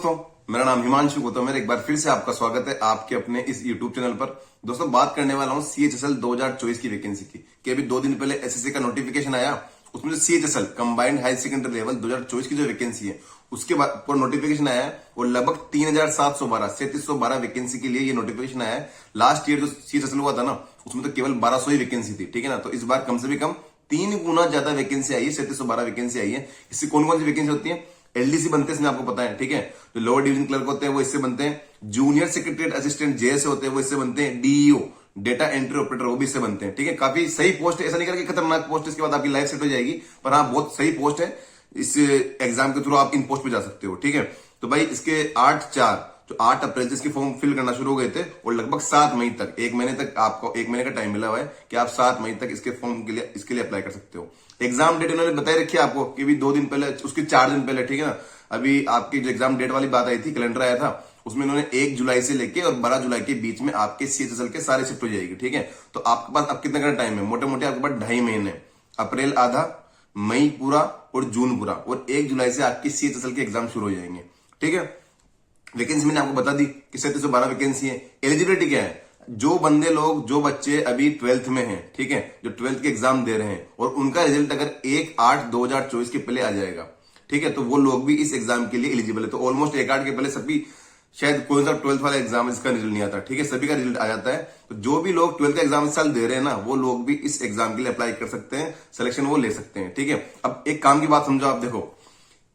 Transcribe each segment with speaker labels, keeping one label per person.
Speaker 1: दोस्तों, मेरा नाम हिमांशु गौतम है। एक बार फिर से आपका स्वागत है आपके अपने इस YouTube चैनल पर। दोस्तों, बात करने वाला हूं CHSL 2024 की वैकेंसी की। कि अभी 2 दिन पहले SSC का नोटिफिकेशन आया, उसमें जो CHSL combined high secondary level 2024 की जो वैकेंसी है उसके बाद पर नोटिफिकेशन आया है और लगभग 3712 वैकेंसी के लिए ये नोटिफिकेशन आया है। लास्ट ईयर जो CHSL हुआ था ना, उसमें तो केवल 1200 ही वैकेंसी थी, ठीक है ना। तो इस बार कम से भी कम 3 गुना ज्यादा वैकेंसी आई है, 3712 वैकेंसी आई है। इससे कौन कौन सी वैकेंसी होती है? LDC बनते हैं, इसमें आपको पता है, ठीक है। जो लोअर डिवीजन क्लर्क होते हैं वो इससे बनते हैं। जूनियर सेक्रेटरीट असिस्टेंट JS होते हैं वो इससे बनते हैं। DEO डेटा एंट्री ऑपरेटर वो भी इससे बनते हैं, ठीक है। काफी सही पोस्ट है, ऐसा नहीं करके खतरनाक पोस्ट इसके बाद आपकी लाइफ सेट हो जाएगी, पर हाँ बहुत सही पोस्ट है। इस एग्जाम के थ्रू आप इन पोस्ट पे जा सकते हो, ठीक है। तो भाई इसके 8 अप्रैल से इसके फॉर्म फिल करना शुरू हो गए थे और लगभग 7 मई तक, 1 महीने तक आपको 1 महीने का टाइम मिला हुआ है कि आप 7 मई तक इसके फॉर्म के लिए इसके लिए अप्लाई कर सकते हो। एग्जाम डेट उन्होंने बताई रखी है आपको कि भी 2 दिन पहले, उसके 4 दिन पहले, ठीक है ना। अभी आपकी जो एग्जाम डेट वाली बात आई थी, कैलेंडर आया था, उसमें इन्होंने 1 जुलाई से लेके और 12 जुलाई के बीच में आपके CHSL के सारे शिफ्ट हो जाएगी, ठीक है। तो आपके पास अब कितना टाइम है? मोटे मोटे आपके पास 2.5 महीने, अप्रैल आधा, मई पूरा और जून पूरा, और 1 जुलाई से आपकी CHSL के एग्जाम शुरू हो जाएंगे, ठीक है। वैकेंसी मैंने आपको बता दी कि 3712 वैकेंसी है। एलिजिबिलिटी क्या है? जो बच्चे अभी 12th में हैं, ठीक है, जो 12th के एग्जाम दे रहे हैं और उनका रिजल्ट अगर 1/8/2024 के पहले आ जाएगा, ठीक है, तो वो लोग भी इस एग्जाम के लिए एलिजिबल है। तो ऑलमोस्ट 1/8 के पहले सभी, शायद कोई सा 12th वाला एग्जाम इसका रिजल्ट नहीं आता, ठीक है, सभी का रिजल्ट आ जाता है। तो जो भी लोग 12th का एग्जाम इस साल दे रहे हैं ना, वो लोग भी इस एग्जाम के लिए अप्लाई कर सकते हैं, सिलेक्शन वो ले सकते हैं, ठीक है। अब एक काम की बात समझो आप, देखो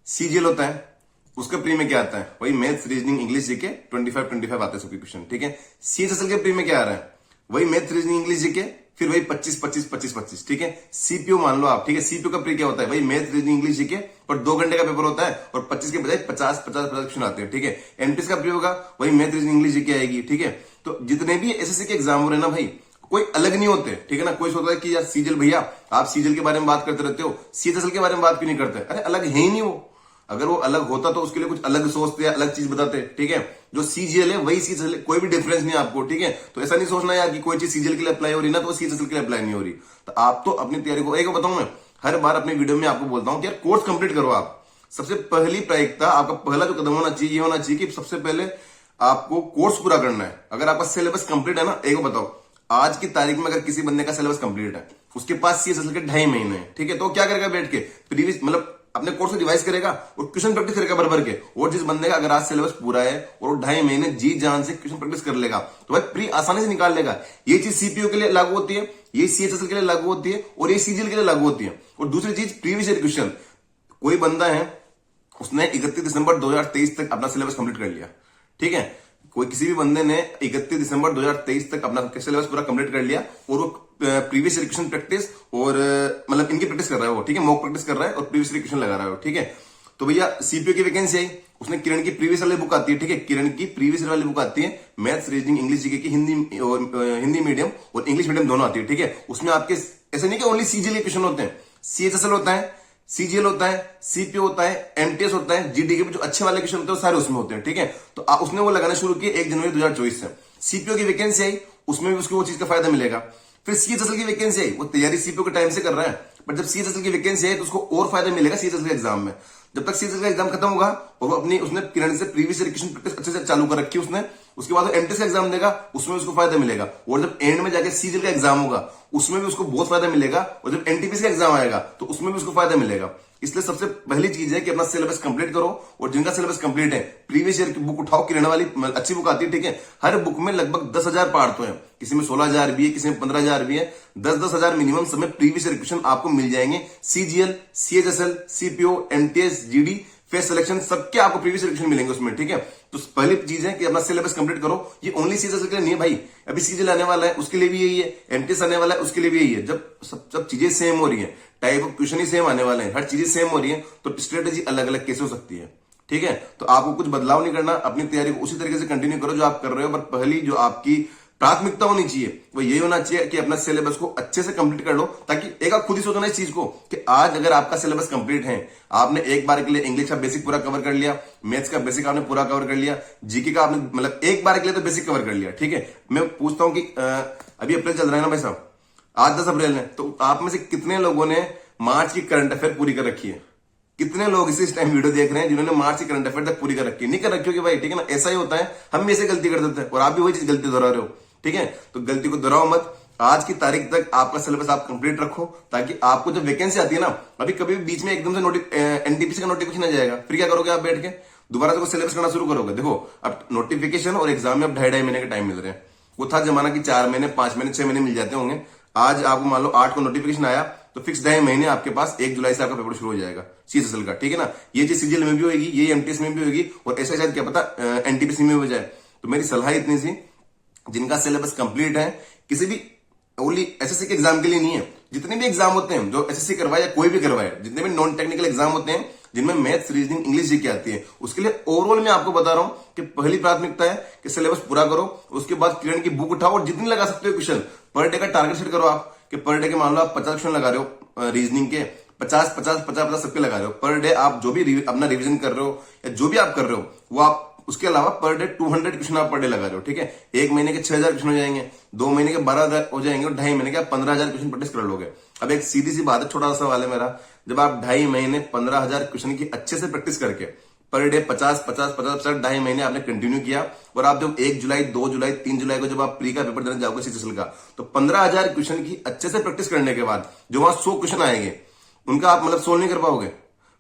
Speaker 1: CGL होता है, उसका प्री में क्या आता है? वही मैथ्स, रीजनिंग, इंग्लिश जीके 25 आते हैं सबके क्वेश्चन, ठीक है। CHSL के प्री में क्या आ रहा है? वही मैथ्स, रीजनिंग, इंग्लिश जीके, फिर वही 25, ठीक है। CPO मान लो आप, ठीक है। CPO का प्री क्या होता है? वही मैथ्स, रीजनिंग, इंग्लिश जीके, पर 2 घंटे का पेपर होता है और 25 के बजाय 50 क्वेश्चन आते हैं, ठीक है। MTS का प्री होगा, वही मैथ्स, रीजनिंग, इंग्लिश जीके आएगी, ठीक है। तो जितने भी SSC के एग्जाम हो रहे हैं ना भाई, कोई अलग नहीं होते, ठीक है ना। कोई सोचता है कि यार CGL भैया, आप CGL के बारे में बात करते रहते हो, CHSL के बारे में बात क्यों नहीं करते? अरे अलग है ही नहीं वो। अगर वो अलग होता तो उसके लिए कुछ अलग सोचते, अलग चीज बताते, ठीक है। जो CGL है वही CHSL है, कोई भी डिफरेंस नहीं है आपको, ठीक है। तो ऐसा नहीं सोचना यार कि कोई चीज CGL के लिए अप्लाई हो रही है ना, तो CHSL के लिए अप्लाई नहीं हो रही। तो आप तो अपनी तैयारी को, एक बताऊं मैं हर बार अपने वीडियो में आपको बोलता हूं कि यार कोर्स कंप्लीट करो आप। सबसे पहली प्रायिकता, आपका पहला जो कदम होना चाहिए, ये होना चाहिए कि सबसे पहले आपको कोर्स पूरा करना है। अगर आपका सिलेबस कंप्लीट है ना, एक बताओ, आज की तारीख में अगर किसी बंदे का सिलेबस कंप्लीट है, उसके पास CHSL के 2.5 महीने हैं, ठीक है, तो क्या करेगा? बैठ के प्रीवियस, मतलब अपने कोर्स को रिवाइज करेगा और क्वेश्चन प्रैक्टिस करेगा भर के। और जिस बंदे का अगर आज सिलेबस पूरा है और वो 2.5 महीने जी जान से क्वेश्चन प्रैक्टिस कर लेगा, तो भाई प्री आसानी से निकाल लेगा। ये चीज CPO के लिए लागू होती है, ये CHSL के लिए लागू होती है और ये CGL के लिए लागू होती है। और दूसरी चीज, प्रीवियस ईयर क्वेश्चन। कोई बंदा है, उसने 31 दिसंबर 2023 तक अपना सिलेबस कंप्लीट कर लिया, ठीक है। किसी भी बंदे ने 31 दिसंबर 2023 तक अपना सिलेबस पूरा कंप्लीट कर लिया और वो प्रीवियस ईयर क्वेश्चन प्रैक्टिस और मतलब इनकी प्रैक्टिस कर रहा है वो, ठीक है, मॉक प्रैक्टिस कर रहा है और प्रीवियस ईयर क्वेश्चन लगा रहा है वो, ठीक है। तो भैया CPO की वैकेंसी आई, उसने किरण की प्रीवियस वाली बुक आती है, ठीक है, किरण की प्रीवियस वाली बुक आती है, मैथ्स, रीजनिंग, इंग्लिश जीके की, हिंदी मीडियम और इंग्लिश मीडियम दोनों आती है, ठीक है। उसमें आपके ऐसे नहीं कि ओनली CGL के क्वेश्चन होते हैं, CHSL होता है, CGL होता है, CPO होता है, MTS होता है, GD के जो अच्छे वाले क्वेश्चन होते हैं वो सारे उसमें होते हैं, ठीक है। तो उसने वो लगाना शुरू किया 1 जनवरी 2024 से। CPO की वैकेंसी आई, उसमें भी उसको वो चीज का फायदा मिलेगा। फिर CHSL की वैकेंसी आई, वो तैयारी CPO के टाइम से कर रहा है, बट जब CHSL की वैकेंसी आई तो उसको और फायदा मिलेगा CHSL के एग्जाम में। जब तक CHSL का एग्जाम खत्म होगा और वो अपनी, उसने किरण से प्रीवियस ईयर क्वेश्चन प्रैक्टिस अच्छे से चालू कर रखी उसने, उसके बाद MTS का एग्जाम देगा, उसमें उसको फायदा मिलेगा। और जब एंड में जाके CGL का एग्जाम होगा, उसमें भी उसको बहुत फायदा मिलेगा। और जब NTPC का एग्जाम आएगा तो उसमें भी उसको फायदा मिलेगा। इसलिए सबसे पहली चीज है कि अपना सिलेबस कंप्लीट करो। और जिनका सिलेबस कंप्लीट है, प्रीवियस ईयर की बुक उठाओ, किरण वाली अच्छी बुक आती है, ठीक है। हर बुक में लगभग 10,000 पार्ट तो है, किसी में 16,000 भी है, किसी में 15,000 भी है। 10,000 मिनिमम समय प्रीवियस ईयर क्वेश्चन आपको मिल जाएंगे। CGL, CHSL, CPO, MTS, GD, face selection, सबके आपको प्रीवियस ईयर क्वेश्चन मिलेंगे उसमें, ठीक है। तो पहली चीज है कि अपना सिलेबस कंप्लीट करो। ये ओनली CHSL के लिए नहीं है भाई, अभी CGL आने वाला है उसके लिए भी यही है, MTS आने वाला है उसके लिए भी यही है। जब सब चीजें सेम हो रही है, type of question he same आने वाले हैं, हर चीजें सेम हो रही है, तो स्ट्रेटेजी अलग अलग कैसे हो सकती है, ठीक है। तो आपको कुछ बदलाव नहीं करना, अपनी तैयारी को उसी तरीके से कंटिन्यू करो जो आप कर रहे हो। पर पहली जो आपकी प्राथमिकता होनी चाहिए वो ये होना चाहिए कि अपना सिलेबस को अच्छे से कंप्लीट कर लो। ताकि एक आप खुद ही सोचना इस चीज को कि आज अगर आपका सिलेबस कंप्लीट है, आपने एक बार के लिए इंग्लिश का बेसिक पूरा कवर कर लिया, मैथ्स का बेसिक आपने पूरा कवर कर लिया, जीके का आपने मतलब एक बार के लिए तो बेसिक कवर कर लिया, ठीक है। मैं पूछता हूं कि अभी अप्रैल चल रहा है ना भाई साहब, आज 10 अप्रैल है, तो आप में से कितने लोगों ने मार्च की करंट अफेयर पूरी कर रखी है? कितने लोग इस टाइम वीडियो देख रहे हैं जिन्होंने मार्च की करंट अफेयर तक पूरी कर रखी है? नहीं कर रखी होगी भाई, ठीक है ना। ऐसा ही होता है, हम भी ऐसे गलती कर देते हैं और आप भी वही चीज गलती दोहरा रहे हो, ठीक है। तो गलती को दोहराओ मत। आज की तारीख तक आपका सिलेबस आप कंप्लीट रखो, ताकि आपको जब वैकेंसी आती है ना, अभी कभी बीच में एकदम से एनटीपीसी का नोटिफिकेशन आ जाएगा, फिर क्या करोगे आप बैठ के? दोबारा से सिलेबस करना शुरू करोगे। देखो अब नोटिफिकेशन और एग्जाम में अब 2.5 महीने का टाइम मिल रहे हैं। वो था जमाना कि 4 महीने, 5 महीने, 6 महीने मिल जाते होंगे। आज आपको मान लो 8 को नोटिफिकेशन आया तो फिक्स 2.5 महीने आपके पास 1 जुलाई से आपका पेपर शुरू हो जाएगा सीएचएसएल का, ठीक है ना। ये चीज सीजीएल में भी होगी, ये एमटीएस में भी होगी, और ऐसा शायद क्या पता एनटीपीसी में हो जाए। तो मेरी सलाह इतनी सी, जिनका सिलेबस कंप्लीट है, किसी भी ओनली एसएससी के एग्जाम के लिए नहीं है, जितने भी एग्जाम होते हैं जो एसएससी करवाए या कोई भी करवाए, जितने भी नॉन टेक्निकल एग्जाम होते हैं जिनमें मैथ्स, रीजनिंग, इंग्लिश जी की आती है, उसके लिए ओवरऑल मैं आपको बता रहा हूं कि पहली प्राथमिकता है कि सिलेबस पूरा करो। उसके बाद किरण की बुक उठाओ और जितनी लगा सकते हो क्वेश्चन, पर डे का टारगेट सेट करो आप, कि पर डे के मान लो आप 50 क्वेश्चन लगा रहे हो रीजनिंग के, 50 सबके लगा रहे हो पर डे। आप जो भी अपना रिविजन कर रहे हो या जो भी आप कर रहे हो वो आप उसके अलावा पर डे 200 क्वेश्चन आप पर डे लगा रहे हो, ठीक है। 1 महीने के 6000 क्वेश्चन हो जाएंगे, 2 महीने के 12,000 हो जाएंगे, और 2.5 महीने के आप 15,000 क्वेश्चन प्रैक्टिस कर लोगे। अब एक सीधी सी बात है, छोटा सा सवाल है मेरा, जब आप 2.5 महीने 15,000 क्वेश्चन की अच्छे से प्रैक्टिस करके पर डे 50 2.5 महीने आपने कंटिन्यू किया, और आप जब 1 जुलाई, 2 जुलाई, 3 जुलाई को जब आप प्री का पेपर देने जाओगे सीएचएसएल का, तो 15,000 क्वेश्चन की अच्छे से प्रैक्टिस करने के बाद जो वहां 100 क्वेश्चन आएंगे उनका आप मतलब सोल्व नहीं कर पाओगे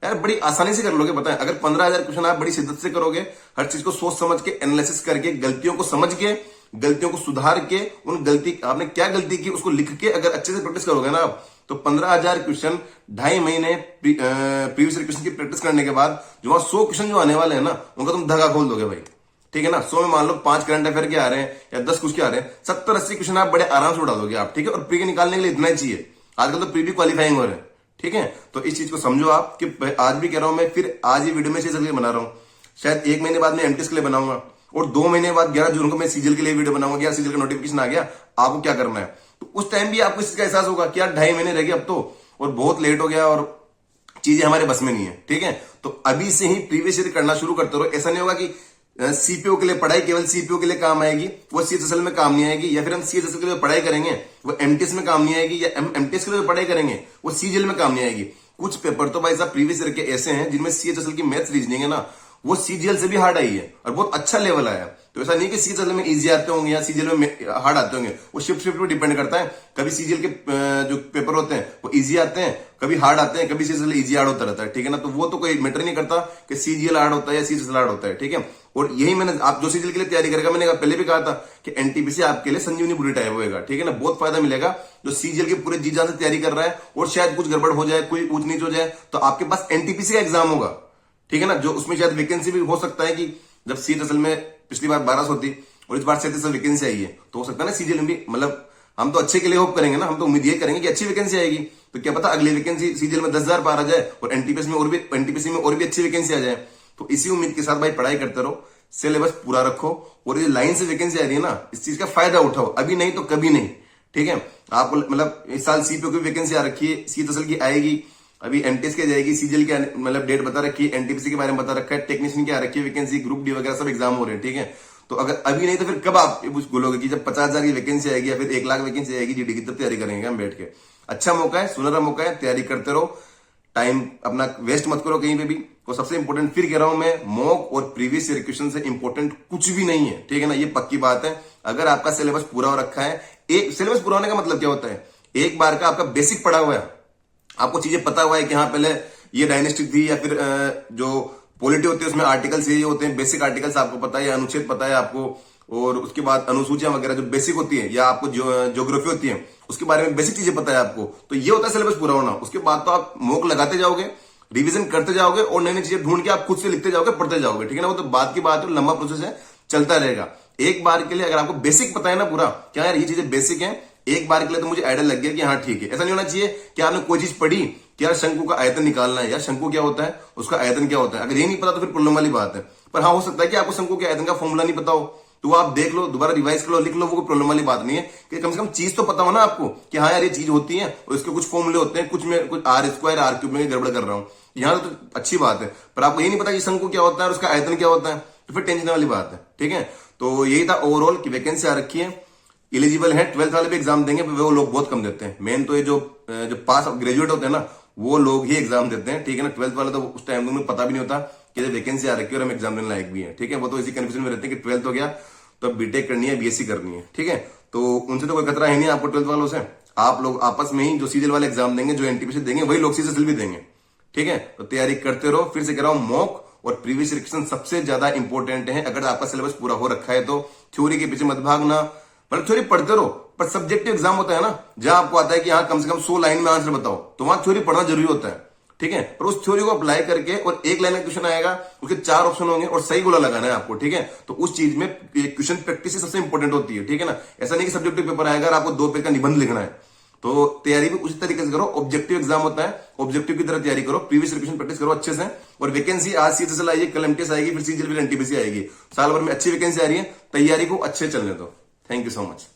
Speaker 1: यार, बड़ी आसानी से कर लोगे। बताएं, अगर 15,000 क्वेश्चन आप बड़ी शिद्दत से करोगे, हर चीज को सोच समझ के, एनालिसिस करके, गलतियों को समझ के, गलतियों को सुधार के, उन गलती आपने क्या गलती की उसको लिख के अगर अच्छे से प्रैक्टिस करोगे ना आप, तो 15,000 क्वेश्चन 2.5 महीने प्रीवियस क्वेश्चन की प्रैक्टिस करने के बाद जो वहां 100 क्वेश्चन जो आने वाले हैं ना, उनका तुम धागा खोल दोगे भाई, ठीक है ना। 100 में मान लो 5 करंट अफेयर के आ रहे हैं या 10 कुछ के आ रहे हैं, 70-80 क्वेश्चन आप बड़े आराम से उड़ा दोगे आप, ठीक है। और प्री के निकालने के लिए इतना ही चाहिए, आजकल तो प्री भी क्वालिफाइंग हो रहे हैं, ठीक है। तो इस चीज को समझो आप, कि आज भी कह रहा हूं मैं, फिर आज ही वीडियो में सीएचएसएल के लिए बना रहा हूं, शायद 1 महीने बाद मैं एमटीएस के लिए बनाऊंगा, और 2 महीने बाद 11 जून को मैं सीजीएल के लिए वीडियो बनाऊंगा। यार सीजीएल का नोटिफिकेशन आ गया, आपको क्या करना है, तो उस टाइम भी आपको इसका एहसास होगा कि यार 2.5 महीने रह गए अब तो, और बहुत लेट हो गया, और चीजें हमारे बस में नहीं है, ठीक है। तो अभी से ही प्रीवियस ईयर करना शुरू करते रहो। ऐसा नहीं होगा कि सीपीओ के लिए पढ़ाई केवल सीपीओ के लिए काम आएगी, वो सीएचएसएल में काम नहीं आएगी, या फिर हम सीएचएसएल के लिए पढ़ाई करेंगे वो एमटीएस में काम नहीं आएगी, या एमटीएस के लिए पढ़ाई करेंगे वो सीजीएल में काम नहीं आएगी। कुछ पेपर तो भाई साहब प्रीवियस ईयर के ऐसे हैं जिनमें सीएचएसएल की मैथ्स, रीजनिंग है ना, वो सीजीएल से भी हार्ड आई है और बहुत अच्छा लेवल आया। तो ऐसा नहीं कि सीजीएल में इजी आते होंगे या सीजीएल में हार्ड आते होंगे, वो शिफ्ट पे डिपेंड करता है। कभी सीजीएल के जो पेपर होते हैं वो इजी आते हैं, कभी हार्ड आते हैं, कभी सीजीएल इजी हार्ड होता रहता है, ठीक है ना। तो वो तो कोई मैटर नहीं करता कि सीजीएल हार्ड होता है या सीजीएल हार्ड होता है, ठीक है। और यही मैंने, आप जो सीजीएल के लिए तैयारी करेगा, मैंने पहले भी कहा था कि एनटीपीसी आपके लिए संजीवनी बूटी टाइप होगा, ठीक है ना। बहुत फायदा मिलेगा जो सीजीएल के पूरे जी जान से तैयारी कर रहा है, और शायद कुछ गड़बड़ हो जाए, कोई ऊंच नीच हो जाए, तो आपके पास एनटीपीसी का एग्जाम होगा, ठीक है ना। जो उसमें शायद वैकेंसी भी हो सकता है कि जब सीएचएसएल में पिछली बार 1200 थी और इस बार 3700 वैकेंसी आई है, तो हो सकता है ना सीजीएल में भी, मतलब हम तो अच्छे के लिए होप करेंगे ना, हम तो उम्मीद ये करेंगे कि अच्छी वैकेंसी आएगी, तो क्या पता अगली वैकेंसी सीजीएल में 10,000 पार आ जाए और एनटीपीसी में और भी अच्छी वैकेंसी आ जाए। तो इसी उम्मीद के साथ भाई पढ़ाई करते रहो, सिलेबस पूरा रखो, और ये लाइन से वैकेंसी आ रही है ना, इस चीज का फायदा उठाओ, अभी नहीं तो कभी नहीं, ठीक है। आपको मतलब इस साल सीपीओ की वैकेंसी आ रखी है, सीएचएसएल की आएगी, अभी एमटीएस की जाएगी, सीजीएल की मतलब डेट बता रखी है, एनटीपीसी के बारे में बता रखा है, टेक्नीशियन की आ रखी है वैकेंसी, ग्रुप डी वगैरह सब एग्जाम हो रहे हैं, ठीक है। तो अगर अभी नहीं तो फिर कब आप बोलोगे कि जब 50,000 की वैकेंसी आएगी या फिर 1 लाख वैकेंसी आएगी जीडी की, तब तैयारी करेंगे हम बैठ के। अच्छा मौका है, सुनहरा मौका है, तैयारी करते रहो, टाइम अपना वेस्ट मत करो कहीं पे भी। तो सबसे इंपॉर्टेंट फिर कह रहा हूं मैं, मॉक और प्रीवियस ईयर क्वेश्चन से इंपॉर्टेंट कुछ भी नहीं है, ठीक है ना, ये पक्की बात है। अगर आपका सिलेबस पूरा हो रखा है, एक सिलेबस पूरा होने का मतलब क्या होता है, एक बार का आपका बेसिक पढ़ा हुआ है, आपको चीजें पता हुआ है कि हाँ पहले ये डायनेस्टी थी, या फिर जो पॉलिटी होती है उसमें आर्टिकल्स ये होते हैं, बेसिक आर्टिकल्स आपको पता है, या अनुच्छेद पता है आपको, और उसके बाद अनुसूचियां वगैरह जो बेसिक होती है, या आपको ज्योग्राफी होती है उसके बारे में बेसिक चीजें पता है आपको, तो ये होता है सिलेबस पूरा होना। उसके बाद तो आप मॉक लगाते जाओगे, रिवीजन करते जाओगे, और नई नई चीजें ढूंढ के आप खुद से लिखते जाओगे, पढ़ते जाओगे, ठीक है ना। वो तो बात की बात है, लंबा प्रोसेस है, चलता रहेगा। एक बार के लिए अगर आपको बेसिक पता है ना पूरा, क्या यार ये चीजें बेसिक है, एक बार के लिए तो मुझे आइडिया लग गया कि हाँ ठीक है। ऐसा नहीं होना चाहिए कि आपने कोई चीज पढ़ी कि यार शंकु का आयतन निकालना है, यार शंकु क्या होता है, उसका आयतन क्या होता है, अगर ये नहीं पता तो फिर प्रॉब्लम वाली बात है। पर हाँ, हो सकता है कि आपको शंकु के आयतन का फॉर्मूला नहीं पता हो, तो आप देख लो, दोबारा रिवाइज कर लो, लिख लो, वो कोई प्रॉब्लम वाली बात नहीं है, कि कम से कम चीज तो पता हो ना आपको कि हाँ यार ये चीज होती है, और इसके कुछ फॉर्मूले होते हैं, कुछ में कुछ R² R³ में गड़बड़ कर रहा हूं, यहां तो अच्छी बात है। पर आपको ये नहीं पता कि शंकु क्या होता है और उसका आयतन क्या होता है, तो फिर टेंशन वाली बात है, ठीक है। तो यही था ओवरऑल की वैकेंसी आ रखी है, एलिजिबल है, 12th वाले भी एग्जाम देंगे, वो लोग बहुत कम देते हैं। मेन तो ये जो पास ग्रेजुएट होते हैं ना, वो लोग ही एग्जाम देते हैं, ठीक है ना। 12th वाले तो उस टाइम में पता भी नहीं होता कि वैकेंसी आ रखी है और हम एग्जाम देने लायक भी है, ठीक है। वो तो इसी कंफ्यूजन में रहते हैं कि 12th हो गया तो अब बीटेक करनी है, बीएससी करनी है, ठीक है। तो उनसे तो कोई खतरा है नहीं आपको 12th वालों से। आप लोग आपस में ही जो सीजीएल वाले एग्जाम देंगे, जो एनटीपीसी देंगे, वही लोग सीजीएल भी देंगे, ठीक है। तो तैयारी करते रहो। फिर से कह रहा हूं, मॉक और प्रीवियस रिविजन सबसे ज्यादा इंपॉर्टेंट है। अगर आपका सिलेबस पूरा हो रखा है तो थ्योरी के पीछे मत भागना, मतलब थ्योरी पढ़ते रहो, पर सब्जेक्टिव एग्जाम होता है ना, जहां आपको आता है कि हाँ कम से कम 100 लाइन में आंसर बताओ, तो वहां थ्योरी पढ़ना जरूरी होता है, ठीक है। पर उस थ्योरी को अप्लाई करके और एक लाइन में क्वेश्चन आएगा, उसके 4 ऑप्शन होंगे और सही गोला लगाना है आपको, ठीक है। तो उस चीज में क्वेश्चन प्रैक्टिस सबसे इंपॉर्टेंट होती है, ठीक है ना। ऐसा नहीं कि सब्जेक्टिव पेपर आएगा और आपको 2 पेज का निबंध लिखना है। तो तैयारी भी उसी तरीके से करो। ऑब्जेक्टिव एग्जाम होता है, ऑब्जेक्टिव की तरह तैयारी करो, प्रीवियस रिविजन प्रैक्टिस करो अच्छे से। और वैकेंसी आज सीएचएसएल आई है, कल एमटीएस आएगी, फिर सीजीएल, फिर एनटीपीसी आएगी। साल भर में अच्छी वैकेंसी आ रही है, तैयारी को अच्छे चलने दो। Thank you so much.